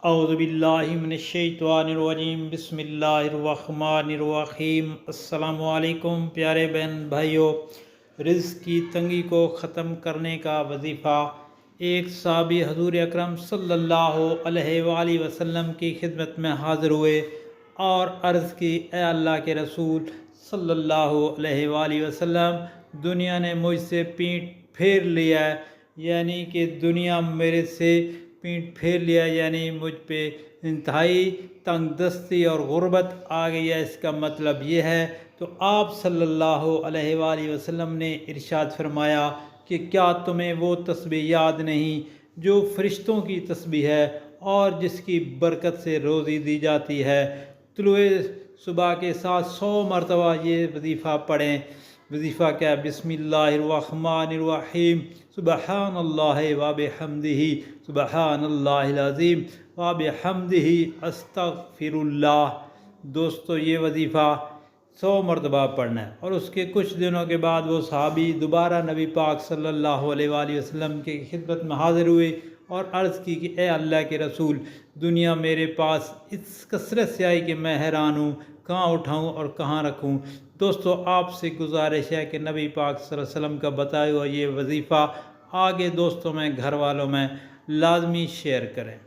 اعوذ باللہ من الشیطان الرجیم، بسم اللہ الرحمن الرحیم۔ السلام علیکم پیارے بہن بھائیوں، رزق کی تنگی کو ختم کرنے کا وظیفہ۔ ایک صحابی حضور اکرم صلی اللہ علیہ وآلہ وسلم کی خدمت میں حاضر ہوئے اور عرض کی، اے اللہ کے رسول صلی اللہ علیہ وآلہ وسلم، دنیا نے مجھ سے پیٹھ پھیر لیا ہے، یعنی کہ دنیا میرے سے پیٹھ پھیر لیا، یعنی مجھ پہ انتہائی تنگ دستی اور غربت آ گئی ہے۔ اس کا مطلب یہ ہے تو آپ صلی اللہ علیہ وآلہ وسلم نے ارشاد فرمایا کہ کیا تمہیں وہ تسبیح یاد نہیں جو فرشتوں کی تسبیح ہے اور جس کی برکت سے روزی دی جاتی ہے؟ طلوع صبح کے ساتھ 100 مرتبہ یہ وظیفہ پڑھیں۔ وظیفہ کیا ہے؟ بسم اللہ الرحمن الرحیم، سبحان اللہ و بحمدہ، سبحان اللہ العظیم و بحمدہ، استغفر اللہ۔ دوستو، یہ وظیفہ 100 مرتبہ پڑھنا ہے، اور اس کے کچھ دنوں کے بعد وہ صحابی دوبارہ نبی پاک صلی اللہ علیہ وآلہ وسلم کی خدمت میں حاضر ہوئے اور عرض کی کہ اے اللہ کے رسول، دنیا میرے پاس اس کثرت سے آئی کہ میں حیران ہوں، کہاں اٹھاؤں اور کہاں رکھوں۔ دوستو، آپ سے گزارش ہے کہ نبی پاک صلی اللہ علیہ وسلم کا بتایا ہوا یہ وظیفہ آگے دوستوں میں، گھر والوں میں لازمی شیئر کریں۔